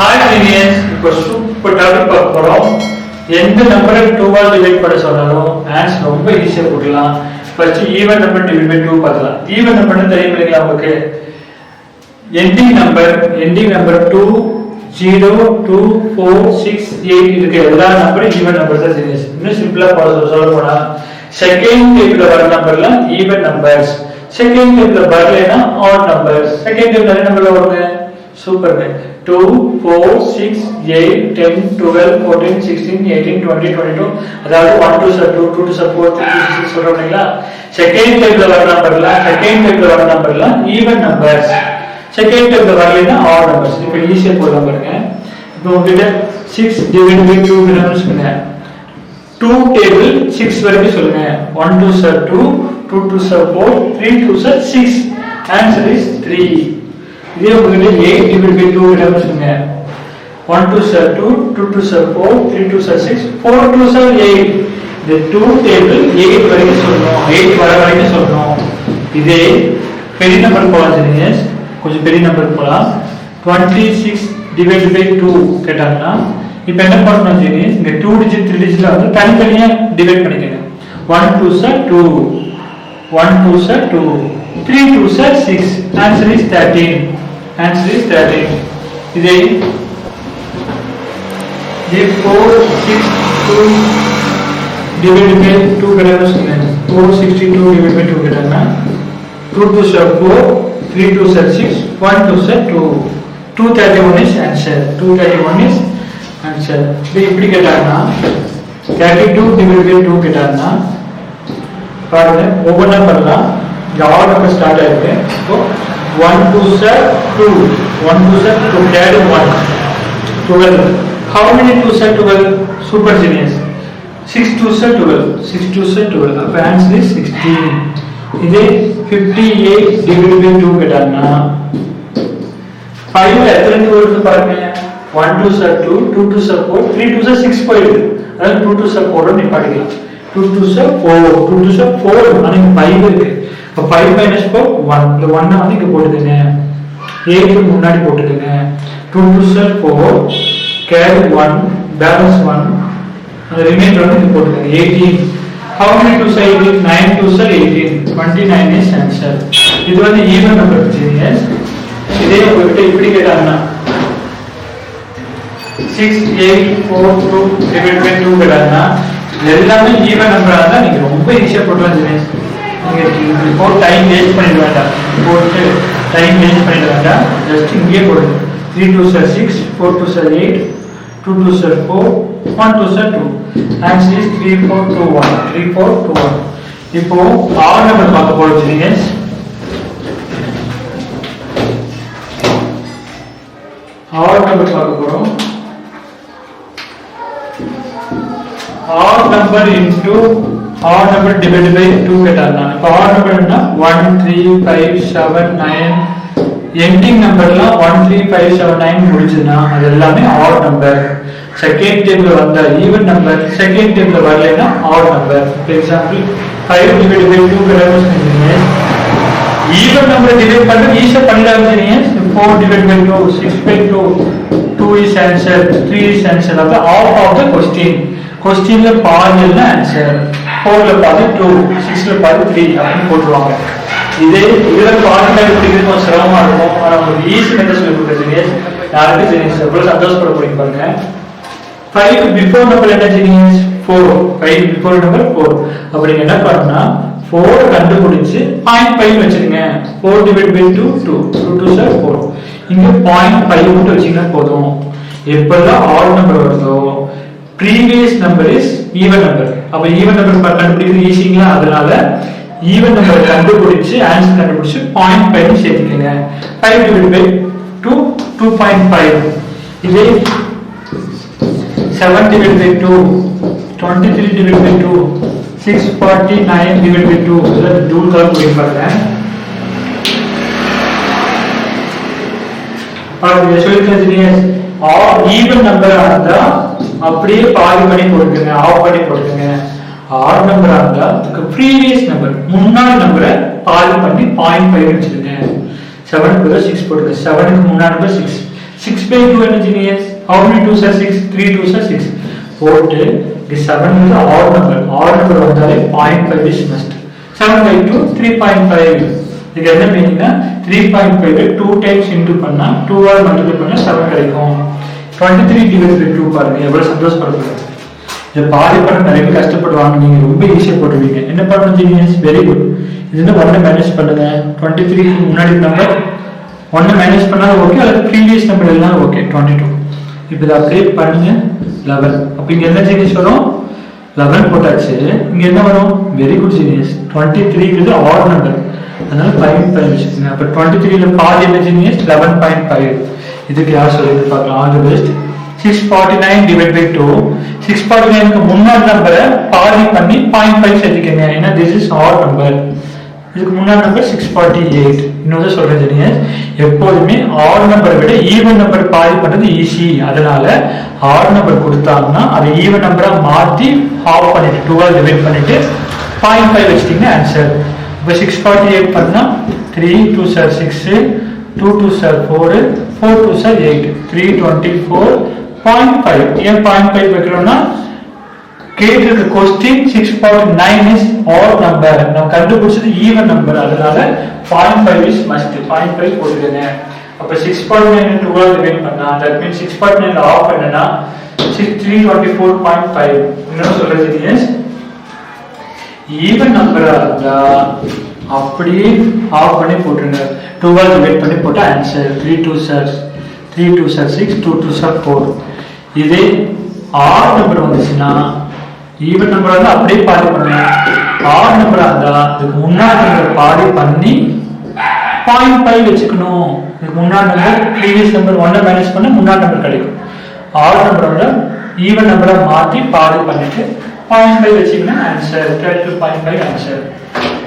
Hi Indians, இப்போ super topic பார்க்க போறோம். எந்த நம்பரை 2 ஆல் டிவைட் பண்ண சொன்னாலும் ஆன்சர் ரொம்ப ஈஸியா போடலாம். First even number divide by 2 பார்க்கலாம். ஈவன் நம்பர்னு தெரியும் இல்லையா உங்களுக்கு? எண்டிங் நம்பர் 2 0 2 4 6 8 இதுக்கு எல்லா நம்பரும் ஈவன் நம்பர் தான் சீரியஸ். இன்னும் சிம்பிளா சொல்ல போனா செகண்ட் டேபிள்ல வர நம்பர்லாம் ஈவன் நம்பர்ஸ். செகண்ட் டேபிள்ல வரலைனா ஆட் நம்பர்ஸ். செகண்ட் டேபிள்ல என்ன நம்பர்ல வருங்க? சூப்பர் 2 4 6 8 10 12 14 16 18 20 22 அதாவது 1 2 2 2 4 3 6 சொல்றீங்களா? செகண்ட் டேபிள்ல வர நம்பர்லாம் ஈவன் நம்பர்ஸ். செகண்ட் டேபிள்ல வரலைனா ஆட் நம்பர்ஸ். இப்போ ஈஸியா போடலாம் பாருங்க. இப்போ உங்ககிட்ட 6 டிவைட் பை 2 கிராம்ஸ் சொல்லுங்க. 2 டேபிள் 6 வரைக்கும் சொல்லுங்க. 1 2 2 2 2 4 3 2 6 ஆன்சர் இஸ் 3. இதே உங்களுக்கு 8 டிவைட் பை 2 கிராம்ஸ் சொல்லுங்க. 1 2 2 2 2 4 3 2 6 4 2 8 இந்த 2 டேபிள் 8 வரைக்கும் சொல்லணும். 8 வர வரைக்கும் சொல்லணும். இதே பெரிய நம்பர் போலாம் சரிங்க. கொஞ்சம் பெரிய நம்பர் போலாம். 26 டிவைட் பை 2 கேட்டாங்கன்னா இப்போ என்ன பண்ணணும் ஜீனி? இங்க 2 டிஜிட் 3 டிஜிட்ல வந்து தனித்தனியா டிவைட் பண்ணிக்கங்க. 1 2 2 1 2 2 3 2 6 ஆன்சர் இஸ் 13. Answer is 13. இதே 4 6 2 divide by 2 grams 462 divide by 2 கேட்டாங்கன்னா 2 2 4 3 2 6 1 2 2 231 is answer. 231 is answer. இப்படி கேட்டாங்கன்னா 32 டிவைட் பை 2 கேட்டாங்கன்னா பாருங்க ஒவ்வொன்றா பண்ணலாம். இந்த ஆட் நம்பர் ஸ்டார்ட் ஆயிருக்கு. இப்போ 1 2 2 1 2 2 carry 1 12. How many 2 12? Super genius. 6 2 12 6 2 12. அப்ப answer is 16. இதே 58 டிவைட் பை 2 கேட்டாங்கன்னா 5 எத்தனை 2 வருது பாருங்க. 1 2 2 2 2 4 3 2 6 போயிடுது. அதாவது 2 2 4 நிப்பாட்டிக்கலாம். 2 2 4 2 2 4 ஆனா இங்க 5 இருக்கு. அப்ப 5 minus 4 1. இந்த 1 வந்து இங்க போட்டுக்கங்க. 8 க்கு முன்னாடி போட்டுக்கங்க. 2 2 4 carry 1 balance 1 அந்த ரிமைண்டர் வந்து இங்க போட்டுக்கங்க. 18. How many 2 18? 9 2 18. 29 is answer. இது வந்து ஈவன் நம்பர் ஜீனியஸ். இதே உங்ககிட்ட இப்படி கேட்டாங்கன்னா 6 8 4 2 டிவைட் பை 2 கேட்டாங்கன்னா எல்லாமே ஈவன் நம்பரா இருந்தா நீங்க ரொம்ப ஈஸியா போடலாம் ஜீனியஸ். நீங்க இப்போ டைம் வேஸ்ட் பண்ணிட வேண்டாம். போட்டு டைம் வேஸ்ட் பண்ணிட வேண்டாம். ஜஸ்ட் இங்கே போடுங்க. 3 2 6 4 2 8 2 2 4 1 2 2. Answer is 3 4 2 1. 3 4 2 1. இப்போ ஆட் நம்பர் பார்க்க போறோம் ஜீனியஸ். ஆட் நம்பர் பார்க்க போறோம். Odd number into odd number divide by 2 கேட்டாங்கன்னா இப்போ ஆட் நம்பர் என்ன 1 3 5 7 9 எண்டிங் நம்பர்லாம் 1 3 5 7 9 முடிஞ்சதுன்னா அது எல்லாமே ஆட் நம்பர். செகண்ட் டேபிள் வந்தா ஈவன் நம்பர், செகண்ட் டேபிள் வரலைன்னா odd number. For example 5 divide by 2 கேட்டாங்கன்னா ஈவன் நம்பர் டிவைட் பண்றது ஈஸியா பண்ணிடலாம் சரிங்க. 4 divide by 2 6 by 2 2 is answer 3 is answer. அப்ப half of the question. क्वेश्चनல பாதி என்ன ஆன்சர். 4ல பாதி 2 6ல பாதி 3 அப்படி போடுவாங்க. இதுல பாதி டைப் படிக்கிறது சிரமமா இருக்கும். ஆனா உங்களுக்கு ஈஸி மெத்தட் சொல்லி கொடுக்குறீங்க. யாருக்கு தெரியும் எவ்வளவு சந்தோஷப்பட போறீங்க பாருங்க. 5 பிஃபோர் நம்பர் என்ன தெரியும் 4. 5 பிஃபோர் நம்பர் 4. அப்ப நீங்க என்ன பண்ணனும்னா 4 கண்டுபிடிச்சு 0.5 வச்சிருங்க. 4 டிவைட் பை 2 2 2 2 4. இங்க 0.5 மட்டும் வச்சீங்கன்னா போதும். எப்பெல்லாம் ஆட் நம்பர் வருதோ previous number is even number. அப்ப even number கண்டுபிடிக்கிறது ஈஸிங்களா? அதனால even number கண்டுபிடிச்சு ஆன்சர் கண்டுபிடிச்சு 0.5 சேர்த்துக்கங்க. 5 டிவைட் பை 2 2.5. இதே 7 divide by 2 23 divide by 2 649 divide by 2 இதெல்லாம் டூல் கலர் போய் பாருங்க. பாருங்க சொல்லிட்டேன். ஈவன் நம்பர் இருந்தா அப்படியே பாதி பண்ணி போடுங்க. ஆஃப் பண்ணி போடுங்க. ஆட் நம்பரா இருந்தா அதுக்கு ப்ரீவியஸ் நம்பர் முன்னாடி நம்பரை பாதி பண்ணி 0.5 வச்சிருங்க. 7 க்கு 6 போடுங்க. 7 க்கு முன்னாடி நம்பர் 6 6 by 2 என்ன genius? How many 2s are 6? 3 2s are 6. போட்டு இது 7 is odd number. Odd number வந்தாலே 0.5 is must. 7 by 2 3.5. இதுக்கு என்ன மீனிங்னா 3.5 2 times into பண்ணா 2 ஆல் மல்டிப்ளை பண்ணா 7 கிடைக்கும். 23 divided by 2 பாருங்க எவ்வளவு சந்தோஷப்படுறீங்க. இது பாதி பண்ண நிறைய பேர் கஷ்டப்படுவாங்க, நீங்க ரொம்ப ஈஸியா போடுவீங்க. என்ன பண்ணணும் ஜீனியஸ்? Very good. இது 1 மைனஸ் பண்ணுங்க. 23 முன்னாடி நம்பர் 1 மைனஸ் பண்ணாலும் ஓகே, அல்லது ப்ரீவியஸ் நம்பர் எல்லாம் ஓகே. 22 இப்போ இதை அப்படியே பண்ணுங்க. 11 அப்போ இங்க என்ன ஜீனியஸ் வரும்? 11 போட்டாச்சு. இங்க என்ன வரும்? Very good genius. 23 இது ஆட் நம்பர், அதனால 0.5 வச்சுக்கோங்க. அப்போ 23ல பாதி என்ன ஜீனியஸ்? 11.5. இதுக்கு யார் சொல்லிட்டு பார்க்கலாம். All the best. 649 divided by 2. 649க்கு முன்னாடி நம்பரை பாதி பண்ணி 0.5 சேர்த்துக்கங்க. ஏன்னா this is odd number. இதுக்கு முன்னாடி நம்பர் 648. இன்னொரு சொல்றேன் ஜெனியஸ், எப்போதுமே ஆட் நம்பரை விட ஈவன் நம்பர் பாதி பண்றது ஈஸி. அதனால ஆட் நம்பர் கொடுத்தாங்கன்னா அதை ஈவன் நம்பரா மாத்தி ஹாஃப் பண்ணிட்டு 2 ஆல் டிவைட் பண்ணிட்டு 0.5 வச்சிட்டீங்கன்னா ஆன்சர். இப்போ 648 பண்ணா 3 2s are 6, 2 2s are 4, 4 2s are 8, 324.5. ஏன் 0.5 வைக்கிறோம்னா கேட்டிருக்க கொஸ்டின் 6.9 இஸ் ஆட் நம்பர், நம்ம கண்டுபிடிச்சது ஈவன் நம்பர், அதனால 0.5 இஸ் மஸ்ட். 0.5 போட்டுக்கங்க. அப்ப 6.9 12 டிவைட் பண்ணா தட் மீன்ஸ் 6.9 ஆஃப் பண்ணனா 324.5. என்ன சொல்றது ஜீனியஸ்? ஈவன் நம்பரா இருந்தா அப்படியே ஆஃப் பண்ணி போட்டுருங்க. 12 டிவைட் பண்ணி போட்டா answer 3 2s are 6, 2 2s are 4. இதே ஆட் நம்பர் வந்துச்சுன்னா ஈவன் நம்பரா இருந்தா அப்படியே பாதி பண்ணுங்க. ஆட் நம்பரா இருந்தா இதுக்கு முன்னாடி நம்பர் பாதி பண்ணி 0.5 வச்சுக்கணும். இதுக்கு முன்னாடி நம்பர் ப்ரீவியஸ் நம்பர் 1 மைனஸ் பண்ண முன்னாடி நம்பர் கிடைக்கும். ஆட் நம்பரோட ஈவன் நம்பரா மாத்தி பாதி பண்ணிட்டு 0.5 வச்சீங்கன்னா ஆன்சர் 12.5 ஆன்சர்.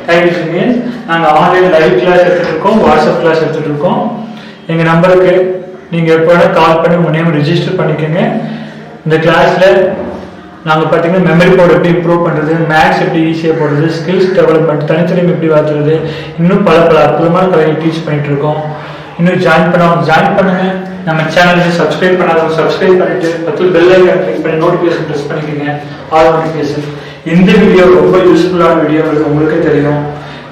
தேங்க்யூ. நாங்க ஆன்லைன் லைவ் கிளாஸ் எடுத்துட்டு இருக்கோம், வாட்ஸ்அப் கிளாஸ் எடுத்துட்டு இருக்கோம். எங்க நம்பருக்கு நீங்க எப்போ கால் பண்ணி உங்க நேம் ரெஜிஸ்டர் பண்ணிக்கோங்க. இந்த கிளாஸ்ல நாங்க பாத்தீங்கன்னா மெமரி பவர் எப்படி இம்ப்ரூவ் பண்றது, மேத்ஸ் எப்படி ஈஸியா போடுறது, ஸ்கில்ஸ் டெவலப்மெண்ட், தனித்திறமை எப்படி வளர்த்துறது, இன்னும் பல அற்புதமான கலையை டீச் பண்ணிட்டு இருக்கோம். இன்னும் ஜாயின் பண்ணுங்க. நம்ம சேனலை சப்ஸ்கிரைப் பண்ணாதவங்க சப்ஸ்கிரைப் பண்ணிட்டு பக்கத்துல பெல் ஐகான் கிளிக் பண்ணி நோட்டிபிகேஷன் பிரஸ் பண்ணிக்கோங்க. All notification. இந்த வீடியோ ரொம்ப யூஸ்ஃபுல்லான வீடியோ, உங்களுக்கே தெரியும்.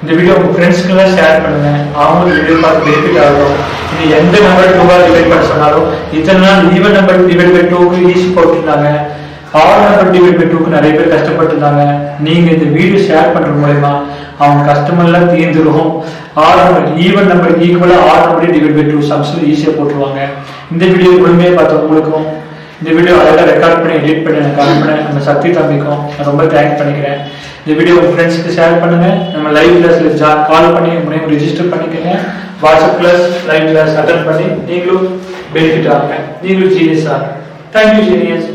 இந்த வீடியோ உங்க ஃப்ரெண்ட்ஸ்க்கு எல்லாம் ஷேர் பண்ணுங்க, அவங்களுக்கு வீடியோ பார்த்து பெனிஃபிட் ஆகும். இது எந்த நம்பர் 2 ஆல் டிவைட் பண்ண சொன்னாலும் இத்தனை நாள் ஈவன் நம்பர் டிவைட் பை 2க்கு ஈஸி போட்டுருந்தாங்க. ஆட் நம்பர் டிவைட் பை 2க்கு நிறைய பேர் கஷ்டப்பட்டுருந்தாங்க. நீங்க இந்த வீடியோ ஷேர் பண்றது மூலமா அவங்க கஷ்டமெல்லாம் தீர்ந்துடும். ஆட் நம்பர் ஈவன் நம்பர் ஈக்குவலா ஆட் நம்பர் டிவைட் பை 2 சம்ஸ்ல ஈஸியா போட்டுருவாங்க. இந்த வீடியோ முழுமையா பார்த்தவங்களுக்கும் இந்த வீடியோ அழகாக ரெக்கார்ட் பண்ணி எடிட் பண்ணி எனக்கு அனுப்பின நம்ம சக்தி தம்பிக்கும் நான் ரொம்ப தேங்க்ஸ் பண்ணிக்கிறேன். இந்த வீடியோ உங்க ஃப்ரெண்ட்ஸ்க்கு ஷேர் பண்ணுங்க. நம்ம லைவ் கிளாஸ்ல கால் பண்ணி உங்க ரெஜிஸ்டர் பண்ணிக்கங்க. WhatsApp class live class attend பண்ணி நீங்களும் பெனிஃபிட் ஆகுங்க. நீங்களும் ஜீனியஸ் ஆகுங்க. Thank you genius.